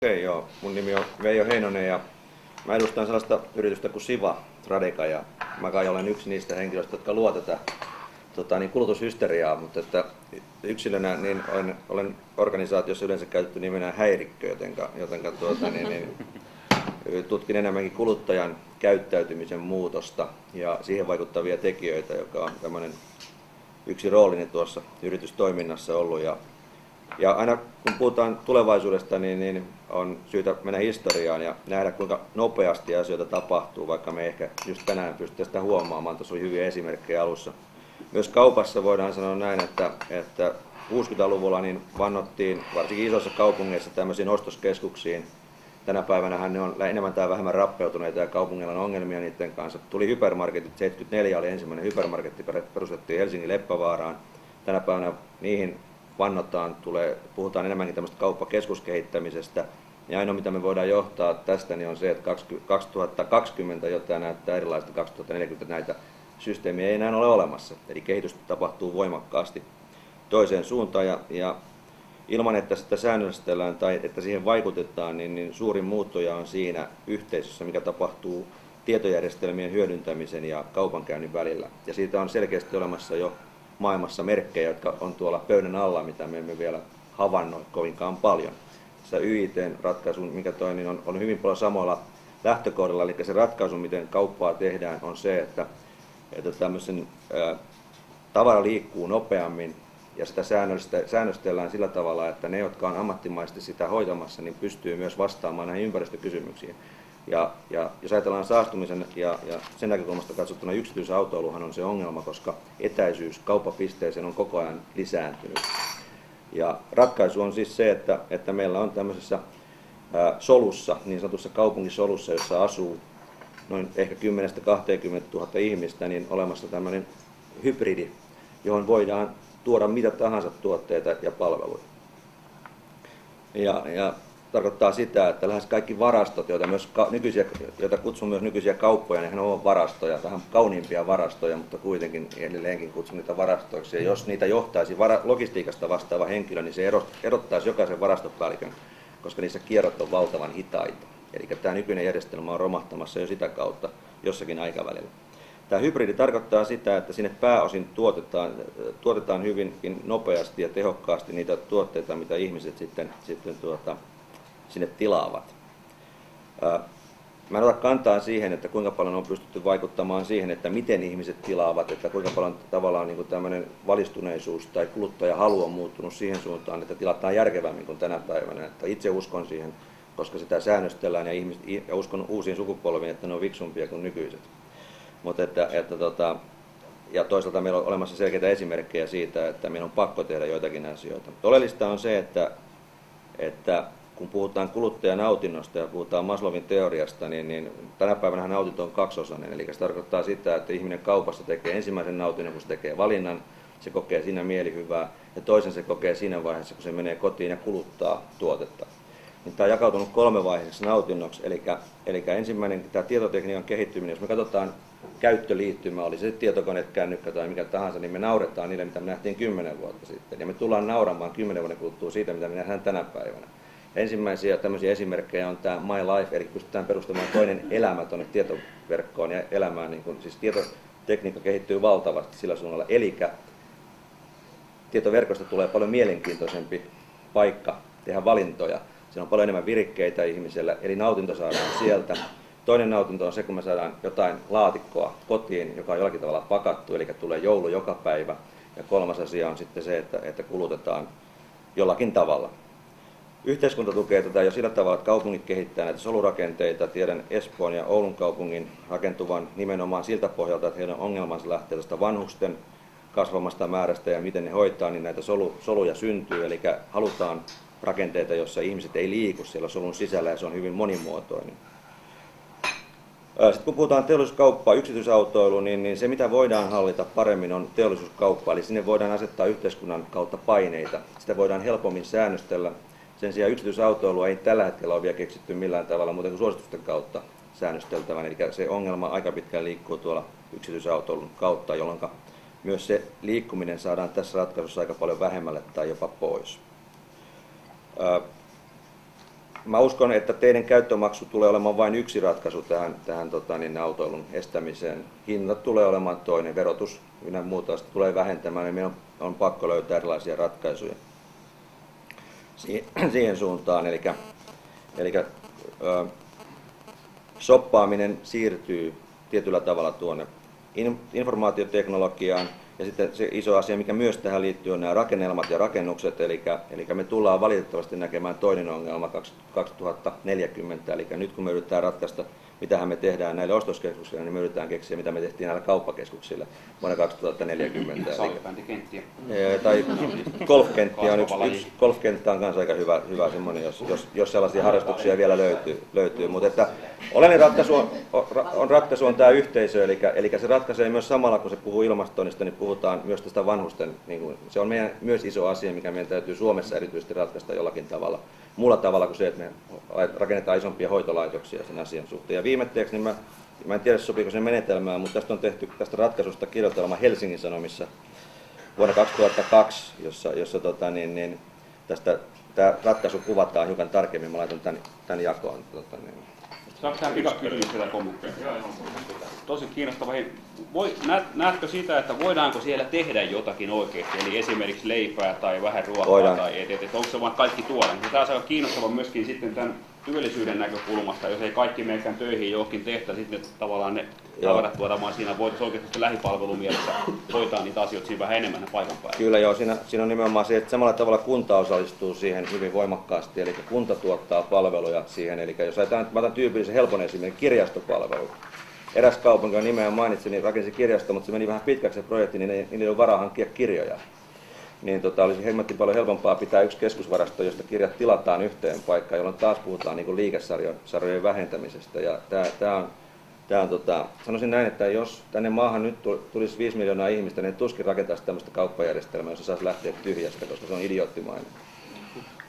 Okei, joo. Mun nimi on Veijo Heinonen ja mä edustan sellaista yritystä kuin Siva Tradeka ja mä kai olen yksi niistä henkilöistä, jotka luo tätä kulutushysteriaa, mutta että yksilönä niin olen organisaatiossa yleensä käytetty nimenä häirikkö, jotenka tutkin enemmänkin kuluttajan käyttäytymisen muutosta ja siihen vaikuttavia tekijöitä, joka on tämmöinen yksi roolini tuossa yritystoiminnassa ollut. Ja aina kun puhutaan tulevaisuudesta, niin on syytä mennä historiaan ja nähdä, kuinka nopeasti asioita tapahtuu, vaikka me ehkä just tänään pystytään sitä huomaamaan. Tuossa oli hyviä esimerkkejä alussa. Myös kaupassa voidaan sanoa näin, että 60-luvulla niin vannottiin varsinkin isoissa kaupungeissa tämmöisiin ostoskeskuksiin. Tänä päivänä ne on enemmän tai vähemmän rappeutuneita ja kaupungilla on ongelmia niiden kanssa. Tuli hypermarketit, 74 oli ensimmäinen hypermarketti, perustettiin Helsingin Leppävaaraan. Tänä päivänä niihin vannotaan, puhutaan enemmänkin tämmöistä kauppakeskuskehittämisestä. Ja ainoa mitä me voidaan johtaa tästä niin on se, että 2020 jo tämä näyttää erilaista, 2040 näitä systeemiä ei enää ole olemassa. Eli kehitys tapahtuu voimakkaasti toiseen suuntaan ja ilman että sitä säännöstellään tai että siihen vaikutetaan, niin suurin muuttuja on siinä yhteisössä, mikä tapahtuu tietojärjestelmien hyödyntämisen ja kaupankäynnin välillä. Ja siitä on selkeästi olemassa jo maailmassa merkkejä, jotka on tuolla pöydän alla, mitä me emme vielä havainnoi kovinkaan paljon. Tässä YIT-ratkaisu, mikä toi, niin on hyvin paljon samoilla lähtökohdilla, eli se ratkaisu, miten kauppaa tehdään, on se, että tämmöisen tavara liikkuu nopeammin ja sitä säännöstellään sillä tavalla, että ne, jotka on ammattimaisesti sitä hoitamassa, niin pystyy myös vastaamaan näihin ympäristökysymyksiin. Ja jos ajatellaan saastumisen ja sen näkökulmasta katsottuna yksityisautoiluhan on se ongelma, koska etäisyys kauppapisteeseen on koko ajan lisääntynyt. Ja ratkaisu on siis se, että meillä on tämmöisessä solussa, niin sanotussa kaupunkisolussa, jossa asuu noin ehkä 10 000–20 000 ihmistä, niin olemassa tämmöinen hybridi, johon voidaan tuoda mitä tahansa tuotteita ja palveluja. Ja tarkoittaa sitä, että lähes kaikki varastot, joita kutsun myös nykyisiä kauppoja, niin ne on varastoja, vähän kauniimpia varastoja, mutta kuitenkin edelleenkin kutsun niitä varastoiksi. Ja jos niitä johtaisi logistiikasta vastaava henkilö, niin se erottaisi jokaisen varastopäällikön, koska niissä kierrot on valtavan hitaita. Eli tämä nykyinen järjestelmä on romahtamassa jo sitä kautta jossakin aikavälillä. Tämä hybridi tarkoittaa sitä, että sinne pääosin tuotetaan hyvinkin nopeasti ja tehokkaasti niitä tuotteita, mitä ihmiset sitten sinne tilaavat. Mä en ota kantaa siihen, että kuinka paljon on pystytty vaikuttamaan siihen, että miten ihmiset tilaavat, että kuinka paljon tavallaan niin kuin tämmöinen valistuneisuus tai kuluttajahalu on muuttunut siihen suuntaan, että tilataan järkevämmin kuin tänä päivänä. Että itse uskon siihen, koska sitä säännöstellään ja uskon uusiin sukupolviin, että ne on fiksumpia kuin nykyiset. Ja toisaalta meillä on olemassa selkeitä esimerkkejä siitä, että meidän on pakko tehdä joitakin asioita. Oleellista on se, että kun puhutaan kuluttajanautinnosta ja puhutaan Maslowin teoriasta, niin tänä päivänä nautinto on kaksiosainen. Eli se tarkoittaa sitä, että ihminen kaupassa tekee ensimmäisen nautinnon, kun se tekee valinnan, se kokee siinä mielihyvää, ja toisen se kokee siinä vaiheessa, kun se menee kotiin ja kuluttaa tuotetta. Niin tämä on jakautunut 3-vaiheiseksi nautinnoksi, eli ensimmäinen tämä tietotekniikan kehittyminen, jos me katsotaan käyttöliittymä, oli se tietokone, kännykkä tai mikä tahansa, niin me nauretaan niille, mitä me nähtiin 10 vuotta sitten. Ja me tullaan nauramaan 10 vuoden kuluttua siitä, mitä me nähdään tänä päivänä. Ensimmäisiä tämmöisiä esimerkkejä on tämä My Life, eli pystytään perustamaan toinen elämä tuonne tietoverkkoon ja elämään. Siis tietotekniikka kehittyy valtavasti sillä suunnalla, eli tietoverkosta tulee paljon mielenkiintoisempi paikka tehdä valintoja. Siinä on paljon enemmän virikkeitä ihmisellä, eli nautinto saadaan sieltä. Toinen nautinto on se, kun me saadaan jotain laatikkoa kotiin, joka on jollakin tavalla pakattu, eli tulee joulu joka päivä. Ja kolmas asia on sitten se, että kulutetaan jollakin tavalla. Yhteiskunta tukee tätä jo sillä tavalla, että kaupungit kehittää näitä solurakenteita. Tiedän Espoon ja Oulun kaupungin rakentuvan nimenomaan siltä pohjalta, että heidän ongelmansa lähtee tästä vanhusten kasvamasta määrästä ja miten ne hoitaa, niin näitä soluja syntyy. Eli halutaan rakenteita, joissa ihmiset ei liiku siellä solun sisällä ja se on hyvin monimuotoinen. Sitten kun puhutaan teollisuuskauppaa, yksityisautoilu, niin se mitä voidaan hallita paremmin on teollisuuskauppa, eli sinne voidaan asettaa yhteiskunnan kautta paineita. Sitä voidaan helpommin säännöstellä. Sen sijaan yksityisautoilua ei tällä hetkellä ole vielä keksitty millään tavalla muuten kuin suositusten kautta säännösteltävän. Eli se ongelma aika pitkään liikkuu tuolla yksityisautoilun kautta, jolloin myös se liikkuminen saadaan tässä ratkaisussa aika paljon vähemmälle tai jopa pois. mä uskon, että teidän käyttömaksu tulee olemaan vain yksi ratkaisu tähän autoilun estämiseen. Hinnat tulee olemaan toinen, verotus ynnä muuta tulee vähentämään, niin meidän on pakko löytää erilaisia ratkaisuja siihen suuntaan. Eli shoppaaminen siirtyy tietyllä tavalla tuonne informaatioteknologiaan. Ja sitten se iso asia, mikä myös tähän liittyy, on nämä rakennelmat ja rakennukset. Eli me tullaan valitettavasti näkemään toinen ongelma 2040. Eli nyt kun me yritetään ratkaista, mitä me tehdään näille ostoskeskuksille, niin me yritetään keksiä, mitä me tehtiin näillä kauppakeskuksilla vuonna 2040. Salibändikenttiä. Tai golfkenttiä on yksi golfkenttä on kanssa aika hyvä semmoinen, jos sellaisia harrastuksia vielä löytyy. Mutta että oleellinen ratkaisu on tämä yhteisö, eli se ratkaisee myös samalla, kun se puhuu ilmastoinnista, niin puhutaan myös tästä vanhusten, niin se on meidän myös iso asia, mikä meidän täytyy Suomessa erityisesti ratkaista jollakin tavalla, muulla tavalla kuin se, että me rakennetaan isompia hoitolaitoksia sen asian suhteen. Ja viimetteeksi, niin mä en tiedä sopiiko se menetelmään, mutta tästä on tehty tästä ratkaisusta kirjoitelma Helsingin Sanomissa vuonna 2002, jossa tästä tämä ratkaisu kuvataan hiukan tarkemmin. Mä laitan tämän jakoon. Saanko tähän pikakysymyksiä tai kommentteja? Tosi kiinnostava. Hei, näetkö sitä, että voidaanko siellä tehdä jotakin oikeasti, eli esimerkiksi leipää tai vähän ruokaa, tai onko se vaan kaikki tuoda? Tämä on aika kiinnostava myöskin sitten tämän työllisyyden näkökulmasta, jos ei kaikki meikään töihin johonkin tehtä, sitten tavallaan ne tavarat tuotamaan siinä, voitaisiin oikeasti lähipalvelumielessä hoitaa niitä asioita siinä vähän enemmän paikan päällä. Kyllä joo, siinä on nimenomaan se, että samalla tavalla kunta osallistuu siihen hyvin voimakkaasti, eli kunta tuottaa palveluja siihen, eli jos mä otan tyypillisen helpon esimerkin, kirjastopalvelu. Eräs kaupunki, joka nimeä mainitsin, niin rakensi kirjasto, mutta se meni vähän pitkäksi se projekti, niin niillä ei ole varaa hankkia kirjoja. Niin olisi hemmetti paljon helpompaa pitää yksi keskusvarasto, josta kirjat tilataan yhteen paikkaan, jolloin taas puhutaan niin kuin liikesarjojen vähentämisestä. Ja sanoisin näin, että jos tänne maahan nyt tulisi 5 miljoonaa ihmistä, niin tuskin rakentaisi tämmöistä kauppajärjestelmää, jossa saisi lähteä tyhjästä, koska se on idioottimainen.